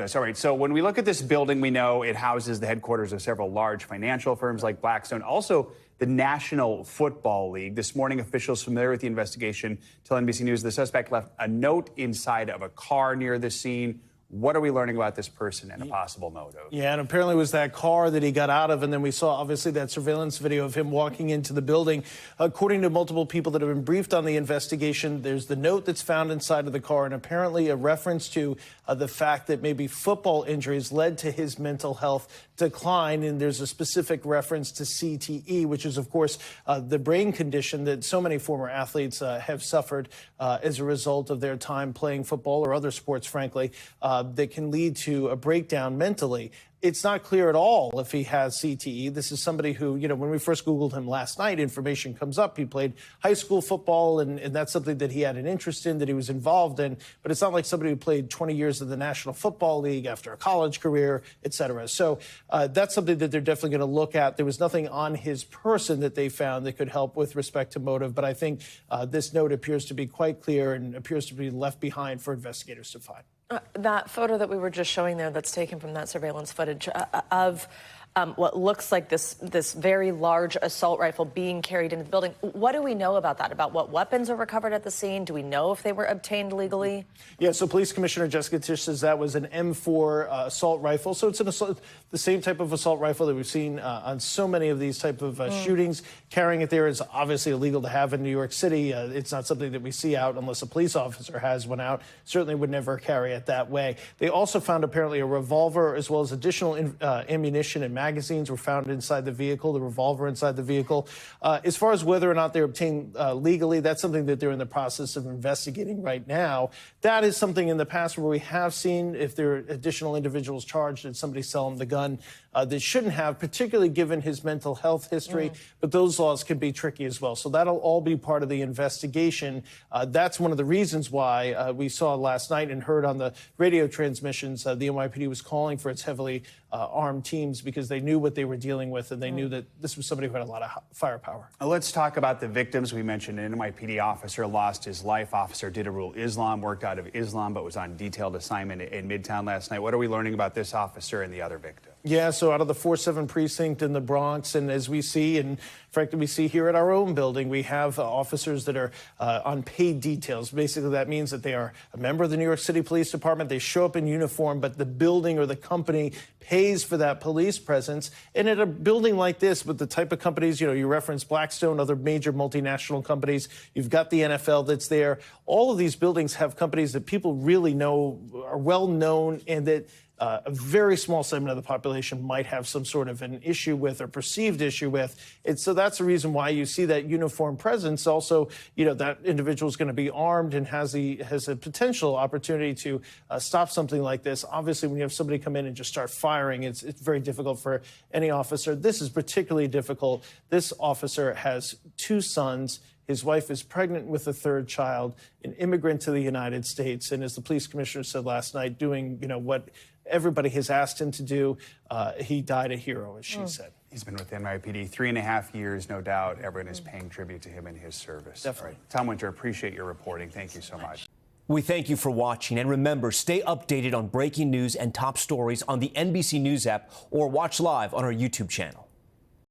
us. All right, so when we look at this building, we know it houses the headquarters of several large financial firms like Blackstone, also the National Football League. This morning, officials familiar with the investigation tell NBC News the suspect left a note inside of a car near the scene. What are we learning about this person and a possible motive? Yeah, and apparently it was that car that he got out of, and then we saw, obviously, that surveillance video of him walking into the building. According to multiple people that have been briefed on the investigation, there's the note that's found inside of the car, and apparently a reference to the fact that maybe football injuries led to his mental health decline, and there's a specific reference to CTE, which is, of course, the brain condition that so many former athletes have suffered as a result of their time playing football or other sports, frankly, that can lead to a breakdown mentally. It's not clear at all if he has CTE. This is somebody who, you know, when we first Googled him last night, information comes up. He played high school football, and that's something that he had an interest in, that he was involved in. But it's not like somebody who played 20 years in the National Football League after a college career, et cetera. So that's something that they're definitely going to look at. There was nothing on his person that they found that could help with respect to motive. But I think this note appears to be quite clear and appears to be left behind for investigators to find. That photo that we were just showing there that's taken from that surveillance footage of what looks like this very large assault rifle being carried into the building. What do we know about that? About what weapons are recovered at the scene? Do we know if they were obtained legally? Yeah, so Police Commissioner Jessica Tisch says that was an M4 assault rifle. So it's the same type of assault rifle that we've seen on so many of these type of shootings. Carrying it there is obviously illegal to have in New York City. It's not something that we see out unless a police officer has one out. Certainly would never carry it that way. They also found apparently a revolver as well as additional ammunition and magazines were found inside the vehicle, the revolver inside the vehicle. As far as whether or not they're obtained legally, that's something that they're in the process of investigating right now. That is something in the past where we have seen, if there are additional individuals charged, that somebody sell them the gun that shouldn't have, particularly given his mental health history. But those laws can be tricky as well. So that'll all be part of the investigation. That's one of the reasons why we saw last night and heard on the radio transmissions, the NYPD was calling for its heavily armed teams because they knew what they were dealing with, and they knew that this was somebody who had a lot of firepower. Let's talk about the victims. We mentioned an NYPD officer lost his life. Officer Diterul Islam worked out of Islam but was on detailed assignment in Midtown last night. What are we learning about this officer and the other victim? Yeah, so out of the 4-7 precinct in the Bronx, and as we see, and frankly we see here at our own building, we have officers that are on paid details. Basically, that means that they are a member of the New York City Police Department. They show up in uniform, but the building or the company pays for that police presence. And at a building like this, with the type of companies, you know, you referenced Blackstone, other major multinational companies, you've got the NFL that's there. All of these buildings have companies that people really know, are well known, and that a very small segment of the population might have some sort of an issue with or perceived issue with. And so that's the reason why you see that uniform presence. Also, you know, that individual is going to be armed and has a potential opportunity to stop something like this. Obviously, when you have somebody come in and just start firing, it's very difficult for any officer. This is particularly difficult. This officer has 2 sons. His wife is pregnant with a 3rd child, an immigrant to the United States. And as the police commissioner said last night, doing, you know, what everybody has asked him to do, he died a hero, as she said. He's been with NYPD 3.5 years, no doubt. Everyone is paying tribute to him and his service. Definitely. Right. Tom Winter, appreciate your reporting. Thank you so much. We thank you for watching, and remember, stay updated on breaking news and top stories on the NBC News app or watch live on our YouTube channel.